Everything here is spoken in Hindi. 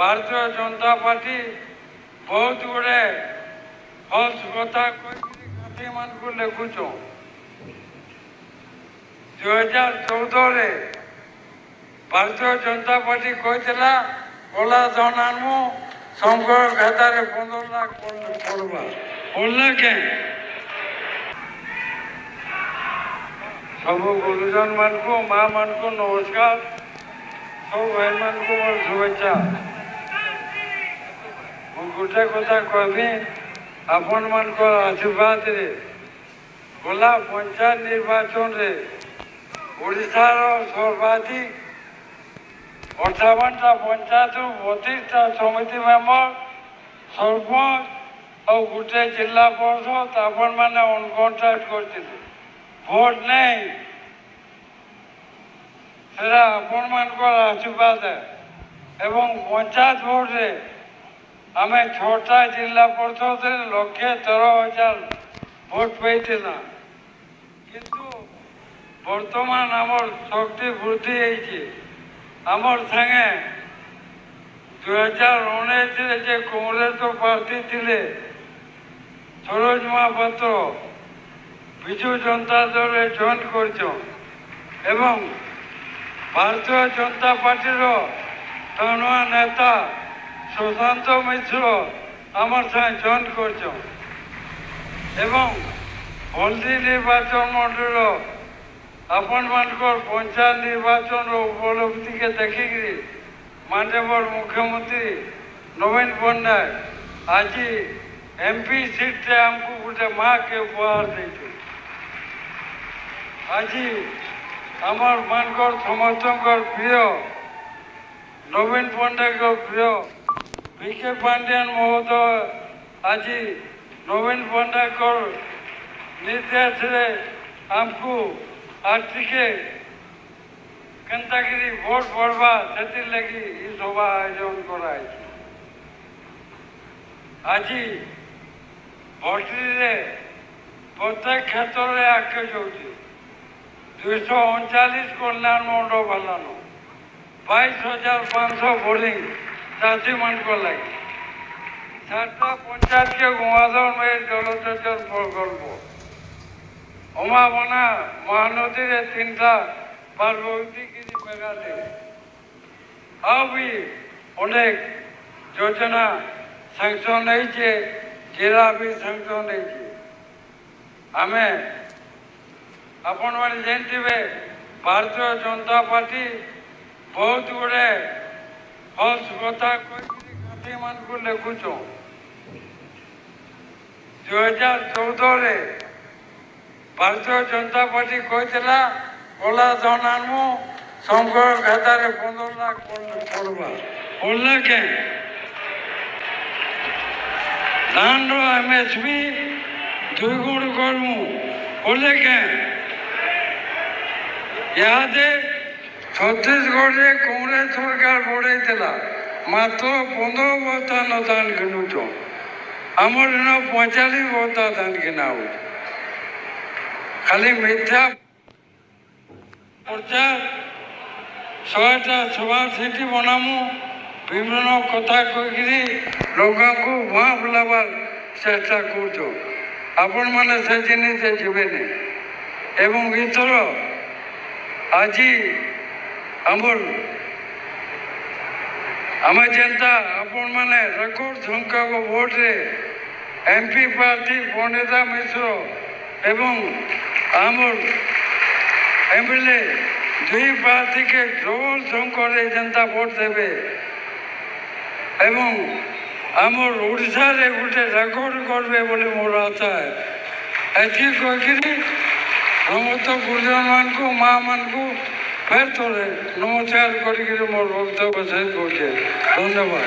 भारतीय जनता पार्टी बहुत गुड़े फल्स कथा गांधी मान को लिखुच 2014 भारतीय जनता पार्टी कहला कला धन आनमु शंकर खातार 15 लाख पड़वा पड़ला के सब गुरुजन मान को माँ मान को नमस्कार सब भाई मान को मोर शुभेच्छा गोटे कथा कहबी आपण मान को आशीर्वाद रे गला पंचायत निर्वाचन रे ओडिशार सर्वाधिक 58टा पंचायत 32टा समिति मेम्बर सरपंच और गोटे जिला परिषद आपण मैंने अनकंटेस्ट करते भोट नहीं सेरा आपण मान आशीर्वाद है एवं पंचायत भोट रे आम 6टा जिला परिषद 1,13,000 भोट पाइला किंतु वर्तमान आमर शक्ति वृद्धि होती आमर संगे 2019 जे कांग्रेस प्रार्थी थे सरोज महापात्र विजु जनता दल जॉइन कर भारतीय जनता पार्टी तनुआ नेता सुशांत मिश्र आमर संगे जॉइन कर हल्दी निर्वाचन मंडल आपण मानकर पंचायत निर्वाचन उपलब्धि के देखिकी माननीय मुख्यमंत्री नवीन पट्टनायक आज एमपी सीट से आमको गोटे माँ के उपहार देते आज आमर मानकर समस्त प्रिय नवीन पट्टनायक प्रिय विके पांडियन महोदय आज नवीन पट्टनायक निर्देश रे आमको आर्थिक केन्तागिरी भोट पड़वा से लगी सभा आयोजन कराई आज भोटरी प्रत्येक क्षेत्र में आगे जाऊँगी 239 कल्याण मंडप बनानो 22,500 बोरिंग चाषी मान को लगी 7टा पंचायत के गुआधर में जलसेचन प्रकल्प अमाबना महानदी रे 3टा पार्वतीगिरी मेघालय अभी अनेक योजना सैंक्शन होइछे जिला भी सैंक्शन होइछे आमे आपण माने जानथिबे भारतीय जनता पार्टी बहुत गुड़े फल्स कथा गांधी मान को लिखुच 2014 भारतीय जनता पार्टी कहला कला धन आनमु शंकर खातार 15 लाख पड़वा पड़ला के धान एमएसपी 2 गुण करमु पड़े के यादे छत्तीसगढ़ रे कांग्रेस सरकार बढ़ाई मात्र 15 बस्ता न धान किनुच आमर 45 बस्ता धान किना हो खाली मिथ्या प्रचार 100टा सभा सीटी बनामु विभिन्न कथा कही लोक को वहाँ बुलाबार चेष्टा कर आपण मैंने से जिनिस जीवेनि एवं इथर आज आमर आम जनता आपण मैंने रेकर्ड संख्यक भोट रे एमपी प्रार्थी पंडिता मिश्र एवं आमर एमएलए 2 प्रार्थी के प्रबल संख्यार जनता भोट देवे एवं आमर ओडिशा रे गोटे रेकर्ड करबे बोली मोर आशा है एथि कहिकरी समस्त गुरुजन मान को माँ मान को फिर थोड़े नमस्कार करके मोर वक्तव्य शेष कर धन्यवाद।